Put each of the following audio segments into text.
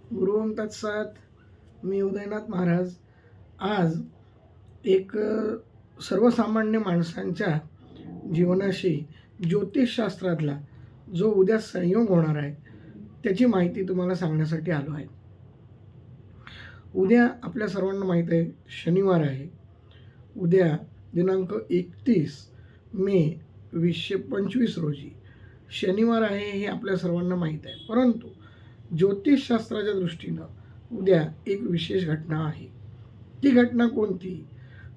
गुरु ओम तत्सत. मी उदयनाथ महाराज. आज एक सर्वसामान्य माणसांच्या जीवनाशी ज्योतिषशास्त्रातला जो उद्या संयोग होणार आहे त्याची माहिती तुम्हाला सांगण्यासाठी आलो आहे. उद्या आपल्या सर्वांना माहीत आहे शनिवार आहे. उद्या दिनांक 31 मे 2025 रोजी शनिवार आहे हे आपल्या सर्वांना माहीत आहे. परंतु ज्योतिषशास्त्राच्या दृष्टीनं उद्या एक विशेष घटना आहे. ती घटना कोणती?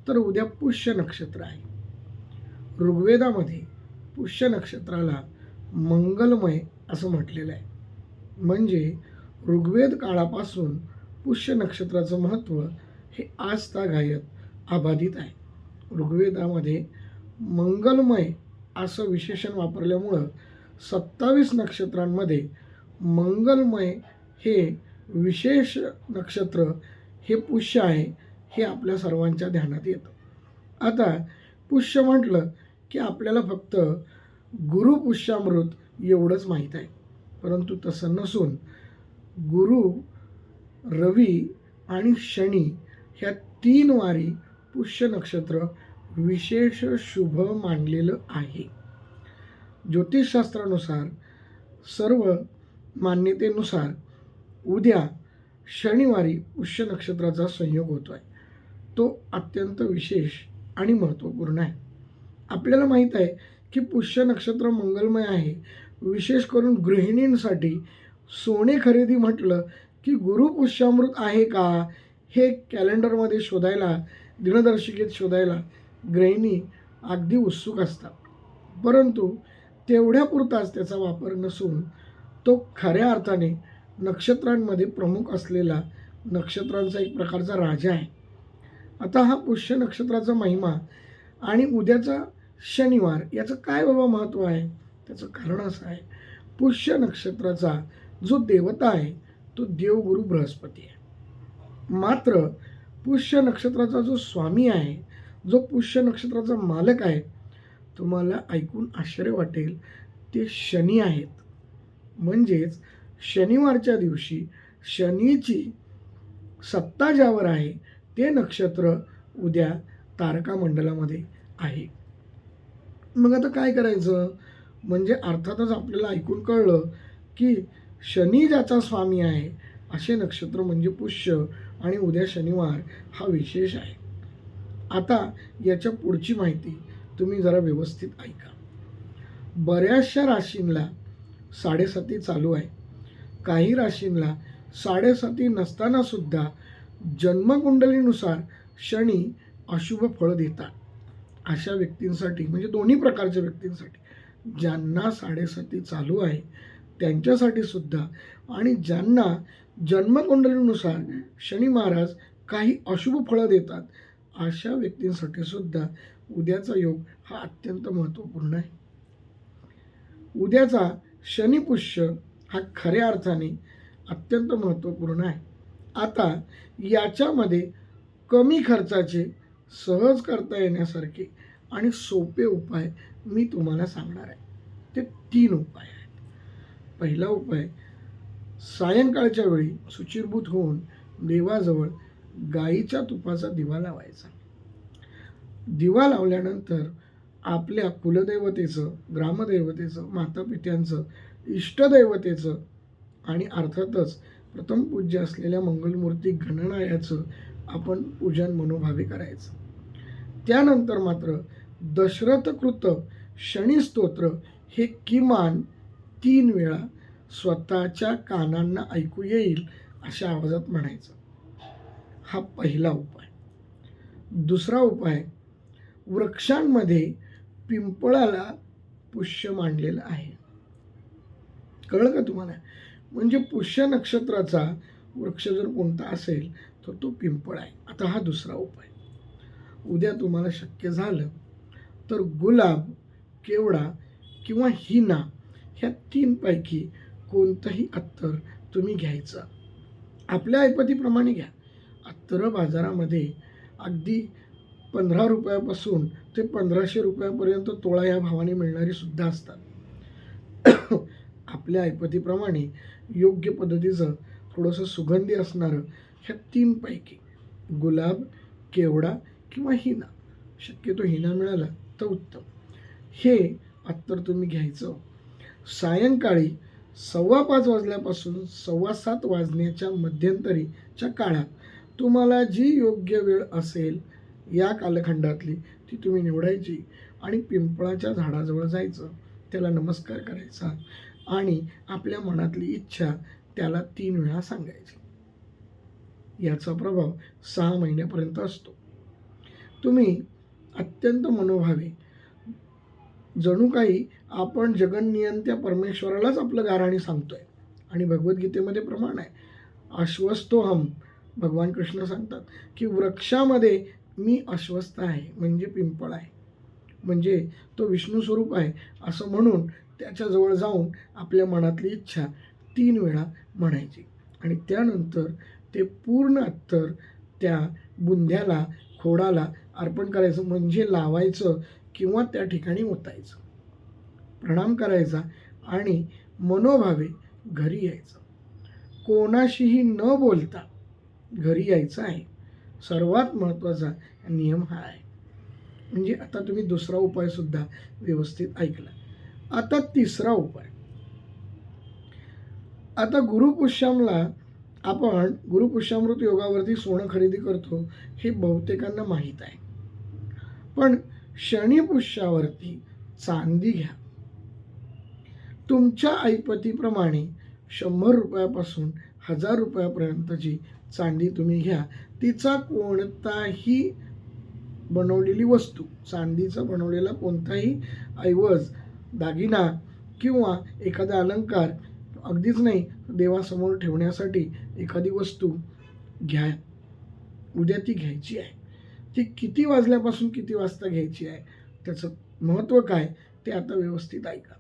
तर उद्या पुष्य नक्षत्र आहे. ऋग्वेदामध्ये पुष्य नक्षत्राला मंगलमय असं म्हटलेलं आहे. म्हणजे ऋग्वेद काळापासून पुष्य नक्षत्राचं महत्त्व हे आजतागायत अबाधित आहे. ऋग्वेदामध्ये मंगलमय असं विशेषण वापरल्यामुळं 27 नक्षत्रांमध्ये मंगलमय हे विशेष नक्षत्र हे पुष्य आहे हे आपल्या सर्वांच्या ध्यानात येतं. आता पुष्य म्हटलं की आपल्याला फक्त गुरुपुष्यामृत एवढंच माहीत आहे. परंतु तसं नसून गुरु, रवी आणि शनी ह्या 3 वारी पुष्य नक्षत्र विशेष शुभ मानलेलं आहे. ज्योतिषशास्त्रानुसार सर्व मान्यतेनुसार उद्या शनिवारी पुष्य नक्षत्राचा संयोग होतो आहे. तो अत्यंत विशेष आणि महत्त्वपूर्ण आहे. आपल्याला माहीत आहे की पुष्य नक्षत्र मंगलमय आहे. विशेष करून गृहिणींसाठी सोने खरेदी म्हटलं की गुरुपुष्यामृत आहे का हे कॅलेंडरमध्ये शोधायला, दिनदर्शिकेत शोधायला गृहिणी अगदी उत्सुक असतात. परंतु तेवढ्यापुरताच त्याचा वापर नसून तो खऱ्या अर्थाने नक्षत्रांमध्ये प्रमुख असलेला नक्षत्रांचा एक प्रकारचा राजा आहे. आता हा पुष्य नक्षत्राचा महिमा आणि उद्याचा शनिवार याचं काय बाबा महत्त्व आहे? त्याचं कारण असं आहे, पुष्य नक्षत्राचा जो देवता आहे तो देवगुरु बृहस्पती आहे. मात्र पुष्य नक्षत्राचा जो स्वामी आहे, जो पुष्य नक्षत्राचा मालक आहे, तुम्हाला ऐकून आश्चर्य वाटेल, ते शनी आहेत. म्हणजेच शनिवारच्या दिवशी शनीची सत्ता ज्यावर आहे ते नक्षत्र उद्या तारकामंडलामध्ये आहे. मग आता काय करायचं? म्हणजे अर्थातच आपल्याला ऐकून कळलं की शनी ज्याचा स्वामी आहे असे नक्षत्र म्हणजे पुष्य आणि उद्या शनिवार हा विशेष आहे. आता याच्या पुढची माहिती तुम्ही जरा व्यवस्थित ऐका. बऱ्याचशा राशींना 7.5 चालू आहे. काही राशींना 7.5 नसताना सुद्धा जन्मकुंडलीनुसार शनी अशुभ फळ देतात. अशा व्यक्तींसाठी म्हणजे दोन्ही प्रकारच्या व्यक्तींसाठी, ज्यांना 7.5 चालू आहे त्यांच्यासाठी सुद्धा आणि ज्यांना जन्मकुंडलीनुसार शनी महाराज काही अशुभ फळं देतात अशा व्यक्तींसाठी सुद्धा उद्याचा योग हा अत्यंत महत्त्वपूर्ण आहे. उद्याचा शनिपुष्य हा खऱ्या अर्थाने अत्यंत महत्त्वपूर्ण आहे. आता याच्यामध्ये कमी खर्चाचे, सहज करता येण्यासारखे आणि सोपे उपाय मी तुम्हाला सांगणार आहे. ते 3 उपाय आहेत. पहिला उपाय, सायंकाळच्या वेळी शुचिर्भूत होऊन देवाजवळ गाईच्या तुपाचा दिवा लावायचा. दिवा लावल्यानंतर आपल्या कुलदेवतेचं, ग्रामदेवतेचं, मातापित्यांचं, इष्टदैवतेचं आणि अर्थातच प्रथम पूज्य असलेल्या मंगलमूर्ती गणनायाचं आपण पूजन मनोभावे करायचं. त्यानंतर मात्र दशरथकृत शनिस्तोत्र हे किमान 3 वेळा स्वतःच्या कानांना ऐकू येईल अशा आवाजात म्हणायचं. हा पहिला उपाय. दुसरा उपाय, वृक्षांमध्ये पिंपळाला पुष्य मानलेलं आहे. कळलं का तुम्हाला? म्हणजे पुष्य नक्षत्राचा वृक्ष जर कोणता असेल तर तो पिंपळ आहे. आता हा दुसरा उपाय. उद्या तुम्हाला शक्य झालं तर गुलाब, केवडा किंवा हिना ह्या 3 पैकी कोणतंही अत्तर तुम्ही घ्यायचं. आपल्या ऐपतीप्रमाणे घ्या. अत्तर बाजारामध्ये अगदी 15 रुपयापासून ते 1500 रुपयापर्यंत तोळा या भावाने मिळणारी सुद्धा असतात. आपल्या ऐपतीप्रमाणे योग्य पद्धतीचं थोडंसं सुगंधी असणारं ह्या 3 पैकी गुलाब, केवडा किंवा हिना, शक्यतो हिना मिळाला तर उत्तम, हे अत्तर तुम्ही घ्यायचं. सायंकाळी 5:15 वाजल्यापासून 7:15 वाजण्याच्या मध्यंतरीच्या काळात तुम्हाला जी योग्य वेळ असेल या कालखंडातली ती तुम्ही निवडायची आणि पिंपळाच्या झाडाजवळ जायचं, त्याला नमस्कार करायचा आणि आपल्या मनातली इच्छा त्याला 3 वेळा सांगायची. याचा प्रभाव 6 महिन्यापर्यंत असतो. तुम्ही अत्यंत मनोभावे, जणू काही आपण जगन्नियंत्या परमेश्वरालाच आपलं गाऱ्हाणे सांगतोय. आणि भगवद्गीतेमध्ये प्रमाण आहे, अश्वस्थोहम, भगवान कृष्ण सांगतात की वृक्षामध्ये मी अश्वस्थ आहे, म्हणजे पिंपळ आहे, म्हणजे तो विष्णू स्वरूप आहे असं म्हणून त्याच्याजवळ जाऊन आपल्या मनातली इच्छा 3 वेळा म्हणायची आणि त्यानंतर ते पूर्ण अत्तर त्या बुंध्याला, खोडाला अर्पण करायचं, म्हणजे लावायचं किंवा त्या ठिकाणी ओतायचं, प्रणाम करायचा आणि मनोभावे घरी यायचं. कोणाशीही न बोलता घरी यायचं आहे. सर्वात महत्त्वाचा नियम हा आहे. म्हणजे आता तुम्ही दुसरा उपायसुद्धा व्यवस्थित ऐकला. आता तिसरा उपाय. आता गुरुपुष्यामला आपण गुरुपुष्यामृत योगावरती सोनं खरेदी करतो हे बहुतेकांना माहीत आहे. पण शनिपुष्यावरती चांदी घ्या. तुमच्या ऐपतीप्रमाणे 100 रुपयापासून 1000 रुपयापर्यंतची चांदी तुम्ही घ्या. तिचा कोणताही बनवलेली वस्तू, चांदीचा बनवलेला कोणताही ऐवज, दागिना किंवा एखादा अलंकार, अगदीच नाही देवासमोर ठेवण्यासाठी एखादी वस्तू घ्या. उद्या ती घ्यायची आहे. ती किती वाजल्यापासून किती वाजता घ्यायची आहे, त्याचं महत्त्व काय ते आता व्यवस्थित ऐका.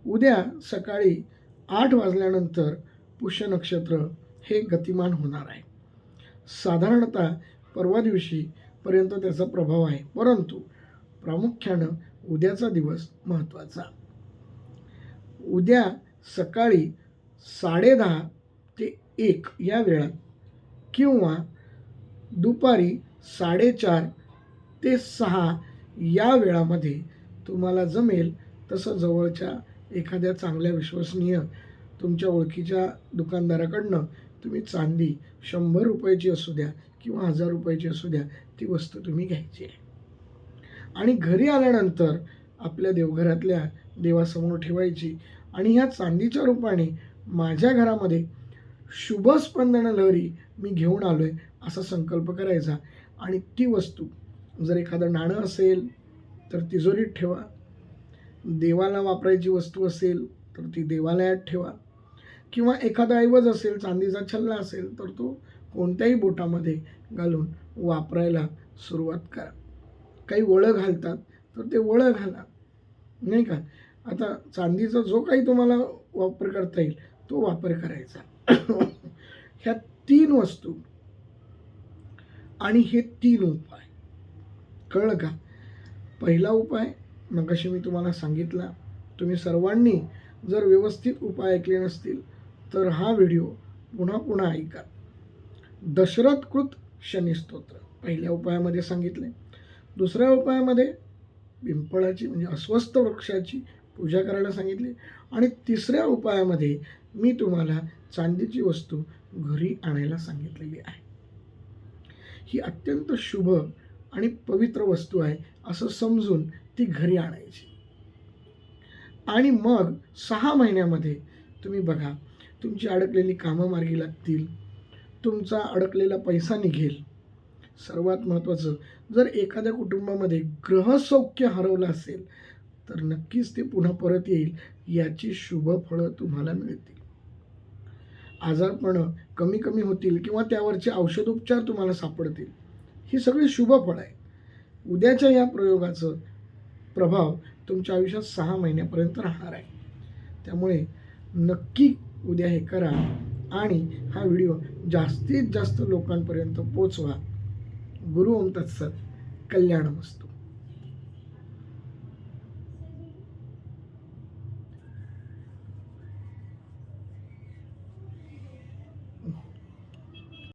उद्या सकाळी 8 वाजल्यानंतर पुष्य नक्षत्र हे गतिमान होणार आहे. साधारणतः परवा दिवशीपर्यंत त्याचा प्रभाव आहे, परंतु प्रामुख्यानं उद्याचा दिवस महत्त्वाचा. उद्या सकाळी 10:30 ते 1 या वेळात किंवा दुपारी 4:30 ते 6 या वेळामध्ये तुम्हाला जमेल तसं जवळच्या एखाद्या चांगल्या विश्वसनीय तुमच्या ओळखीच्या दुकानदाराकडनं तुम्ही चांदी 100 रुपयाची असू द्या किंवा 1000 रुपयाची असू द्या, ती वस्तू तुम्ही घ्यायची आहे आणि घरी आल्यानंतर आपल्या देवघरातल्या देवासमोर ठेवायची आणि ह्या चांदीच्या रूपाने माझ्या घरामध्ये शुभस्पंदन लहरी मी घेऊन आलो आहे असा संकल्प करायचा आणि ती वस्तू, जर एखादं नाणं असेल तर तिजोरीत ठेवा, देवाला वापरायची वस्तू असेल तर ती देवालयात ठेवा किंवा एखादा ऐवज असेल, चांदीचा छल्ला असेल तर तो कोणत्याही बोटामध्ये घालून वापरायला सुरुवात करा. काही वळं घालतात तर ते वळं घाला, नाही का. आता चांदीचा जो काही तुम्हाला वापर करता येईल तो वापर करायचा. ह्या 3 वस्तू आणि हे 3 उपाय कळलं का. पहिला उपाय मगाशी मी तुम्हाला सांगितला. तुम्ही सर्वांनी जर व्यवस्थित उपाय ऐकले नसतील तर हा व्हिडिओ पुन्हा पुन्हा ऐका. दशरथकृत शनिस्तोत्र पहिल्या उपायामध्ये सांगितले. दुसऱ्या उपायामध्ये पिंपळाची म्हणजे अस्वस्थ वृक्षाची पूजा करायला सांगितली आणि तिसऱ्या उपायामध्ये मी तुम्हाला चांदीची वस्तू घरी आणायला सांगितलेली आहे. ही अत्यंत शुभ आणि पवित्र वस्तू आहे असं समजून ती घरी आणायची आणि मग 6 महिन्यामध्ये तुम्ही बघा तुमची अडकलेली कामं मार्गी लागतील, तुमचा अडकलेला पैसा निघेल. सर्वात महत्त्वाचं, जर एखाद्या कुटुंबामध्ये ग्रहसौख्य हरवलं असेल तर नक्कीच ते पुन्हा परत येईल, याची शुभ फळं तुम्हाला मिळतील. आजारपणं कमी कमी होतील किंवा त्यावरचे औषधोपचार तुम्हाला सापडतील. ही सगळी शुभ फळं आहे. उद्याच्या या प्रयोगाचं प्रभाव तुमच्या आयुष्यात 6 महिन्यापर्यंत राहणार आहे. त्यामुळे नक्की उद्या हे करा आणि हा व्हिडिओ जास्तीत जास्त लोकांपर्यंत पोचवा. गुरु ओम तत्सत. कल्याणमस्तु.